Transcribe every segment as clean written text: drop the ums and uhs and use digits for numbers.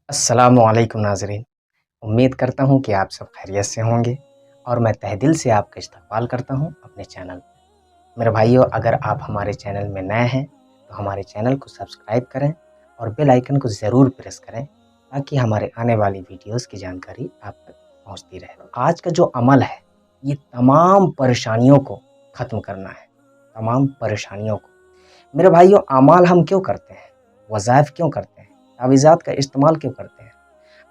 السلام علیکم ناظرین، امید کرتا ہوں کہ آپ سب خیریت سے ہوں گے اور میں تہ دل سے آپ کا استقبال کرتا ہوں اپنے چینل پہ۔ میرے بھائیو، اگر آپ ہمارے چینل میں نئے ہیں تو ہمارے چینل کو سبسکرائب کریں اور بیل آئیکن کو ضرور پریس کریں تاکہ ہمارے آنے والی ویڈیوز کی جانکاری آپ تک پہنچتی رہے۔ آج کا جو عمل ہے یہ تمام پریشانیوں کو ختم کرنا ہے، تمام پریشانیوں کو۔ میرے بھائیو، اعمال ہم کیوں کرتے ہیں؟ وظائف کیوں کرتے ہیں؟ تعویذات کا استعمال کیوں کرتے ہیں؟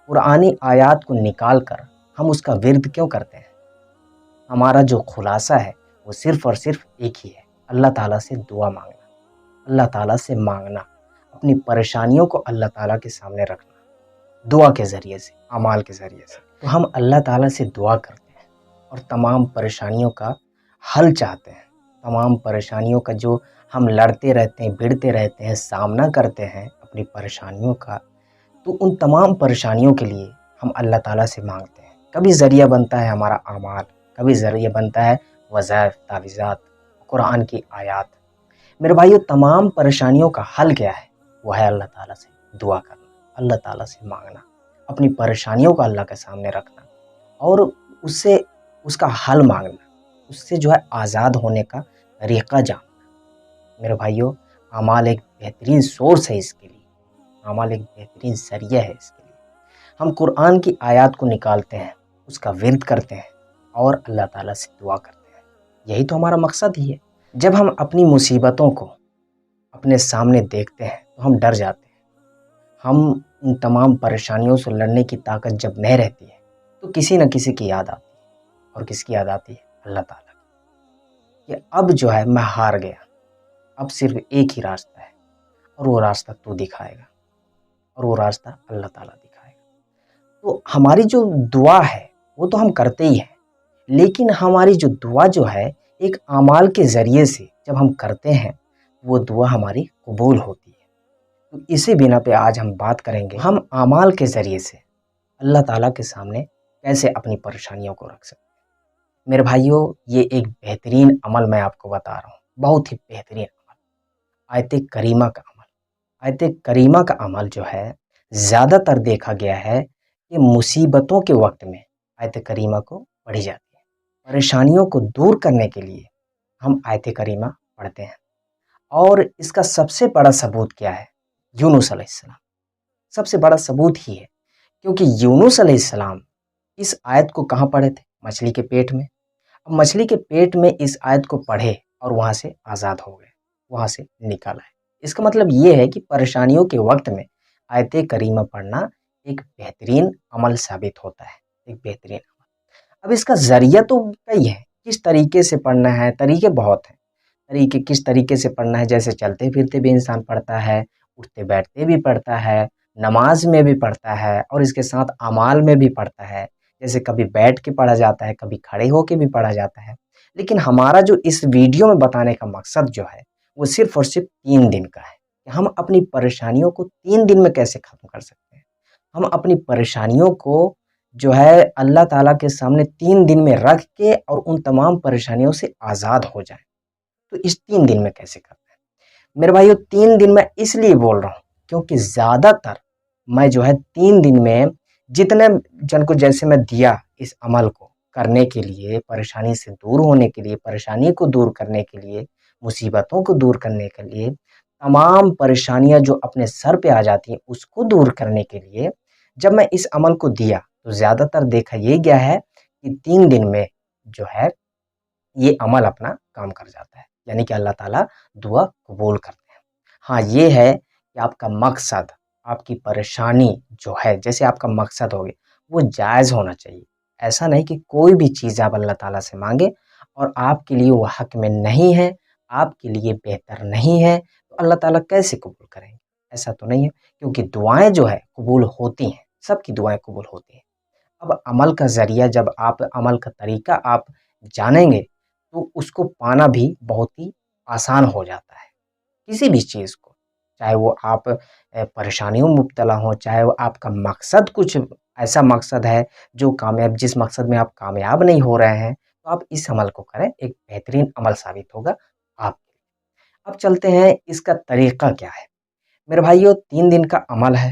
قرآنی آیات کو نکال کر ہم اس کا ورد کیوں کرتے ہیں؟ ہمارا جو خلاصہ ہے وہ صرف اور صرف ایک ہی ہے، اللہ تعالیٰ سے دعا مانگنا، اللہ تعالیٰ سے مانگنا، اپنی پریشانیوں کو اللہ تعالیٰ کے سامنے رکھنا، دعا کے ذریعے سے، اعمال کے ذریعے سے۔ تو ہم اللہ تعالیٰ سے دعا کرتے ہیں اور تمام پریشانیوں کا حل چاہتے ہیں، تمام پریشانیوں کا جو ہم لڑتے رہتے ہیں، بڑھتے رہتے ہیں، سامنا کرتے ہیں اپنی پریشانیوں کا، تو ان تمام پریشانیوں کے لیے ہم اللہ تعالیٰ سے مانگتے ہیں۔ کبھی ذریعہ بنتا ہے ہمارا اعمال، کبھی ذریعہ بنتا ہے وظائف، تعویذات، قرآن کی آیات۔ میرے بھائیو، تمام پریشانیوں کا حل کیا ہے؟ وہ ہے اللہ تعالیٰ سے دعا کرنا، اللہ تعالیٰ سے مانگنا، اپنی پریشانیوں کو اللہ کے سامنے رکھنا اور اس سے اس کا حل مانگنا، اس سے جو ہے آزاد ہونے کا طریقہ جاننا۔ میرے بھائیو، اعمال ایک بہترین سورس ہے اس کے لیے، اعمال ایک بہترین ذریعہ ہے اس کے لیے۔ ہم قرآن کی آیات کو نکالتے ہیں، اس کا ورد کرتے ہیں اور اللہ تعالیٰ سے دعا کرتے ہیں۔ یہی تو ہمارا مقصد ہی ہے۔ جب ہم اپنی مصیبتوں کو اپنے سامنے دیکھتے ہیں تو ہم ڈر جاتے ہیں۔ ہم ان تمام پریشانیوں سے لڑنے کی طاقت جب نہیں رہتی ہے تو کسی نہ کسی کی یاد آتی ہے، اور کس کی یاد آتی ہے؟ اللہ تعالیٰ کی، کہ اب جو ہے میں ہار گیا، اب صرف ایک ہی راستہ ہے اور وہ راستہ تو دکھائے گا، اور وہ راستہ اللہ تعالیٰ دکھائے گا۔ تو ہماری جو دعا ہے وہ تو ہم کرتے ہی ہیں، لیکن ہماری جو دعا جو ہے ایک اعمال کے ذریعے سے جب ہم کرتے ہیں وہ دعا ہماری قبول ہوتی ہے۔ تو اسی بنا پہ آج ہم بات کریں گے ہم اعمال کے ذریعے سے اللہ تعالیٰ کے سامنے کیسے اپنی پریشانیوں کو رکھ سکتے ہیں۔ میرے بھائیوں، یہ ایک بہترین عمل میں آپ کو بتا رہا ہوں، بہت ہی بہترین عمل، آیت کریمہ کا عمل۔ آیت کریمہ کا عمل جو ہے زیادہ تر دیکھا گیا ہے کہ مصیبتوں کے وقت میں آیت کریمہ کو پڑھی جاتی ہے۔ پریشانیوں کو دور کرنے کے لیے ہم آیت کریمہ پڑھتے ہیں، اور اس کا سب سے بڑا ثبوت کیا ہے؟ یونس علیہ السلام سب سے بڑا ثبوت ہی ہے، کیونکہ یونس علیہ السلام اس آیت کو کہاں پڑھے تھے؟ مچھلی کے پیٹ میں۔ اب مچھلی کے پیٹ میں اس آیت کو پڑھے اور وہاں سے آزاد ہو گئے، وہاں سے نکال آئے۔ اس کا مطلب یہ ہے کہ پریشانیوں کے وقت میں آیت کریمہ پڑھنا ایک بہترین عمل ثابت ہوتا ہے، ایک بہترین عمل۔ اب اس کا ذریعہ تو کئی ہے، کس طریقے سے پڑھنا ہے؟ طریقے بہت ہیں، طریقے کس طریقے سے پڑھنا ہے؟ جیسے چلتے پھرتے بھی انسان پڑھتا ہے، اٹھتے بیٹھتے بھی پڑھتا ہے، نماز میں بھی پڑھتا ہے، اور اس کے ساتھ اعمال میں بھی پڑھتا ہے۔ جیسے کبھی بیٹھ کے پڑھا جاتا ہے، کبھی کھڑے ہو کے بھی پڑھا جاتا ہے۔ لیکن ہمارا جو اس ویڈیو میں بتانے کا مقصد جو ہے وہ صرف اور صرف 3 دن کا ہے، کہ ہم اپنی پریشانیوں کو 3 دن میں کیسے ختم کر سکتے ہیں۔ ہم اپنی پریشانیوں کو جو ہے اللہ تعالیٰ کے سامنے 3 دن میں رکھ کے اور ان تمام پریشانیوں سے آزاد ہو جائیں، تو اس 3 دن میں کیسے کرتے ہیں؟ میرے بھائیو، 3 دن میں اس لیے بول رہا ہوں کیونکہ زیادہ تر میں جو ہے 3 دن میں جتنے جن کو جیسے میں دیا اس عمل کو کرنے کے لیے، پریشانی سے دور ہونے کے لیے، پریشانی کو دور کرنے کے لیے، مصیبتوں کو دور کرنے کے لیے، تمام پریشانیاں جو اپنے سر پہ آ جاتی ہیں اس کو دور کرنے کے لیے جب میں اس عمل کو دیا تو زیادہ تر دیکھا یہ گیا ہے کہ 3 دن میں جو ہے یہ عمل اپنا کام کر جاتا ہے، یعنی کہ اللہ تعالیٰ دعا قبول کرتے ہیں۔ ہاں، یہ ہے کہ آپ کا مقصد، آپ کی پریشانی جو ہے جیسے آپ کا مقصد ہوگا وہ جائز ہونا چاہیے۔ ایسا نہیں کہ کوئی بھی چیز آپ اللہ تعالیٰ سے مانگے اور آپ کے لیے وہ حق میں نہیں ہے، آپ کے لیے بہتر نہیں ہے، تو اللہ تعالیٰ کیسے قبول کریں گے؟ ایسا تو نہیں ہے، کیونکہ دعائیں جو ہے قبول ہوتی ہیں، سب کی دعائیں قبول ہوتی ہیں۔ اب عمل کا ذریعہ، جب آپ عمل کا طریقہ آپ جانیں گے تو اس کو پانا بھی بہت ہی آسان ہو جاتا ہے۔ کسی بھی چیز کو، چاہے وہ آپ پریشانیوں میں مبتلا ہوں، چاہے وہ آپ کا مقصد کچھ ایسا مقصد ہے جو جس مقصد میں آپ کامیاب نہیں ہو رہے ہیں، تو آپ اس عمل کو کریں، ایک بہترین عمل ثابت ہوگا آپ کے لیے۔ اب چلتے ہیں اس کا طریقہ کیا ہے۔ میرے بھائیو، 3 دن کا عمل ہے،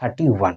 31,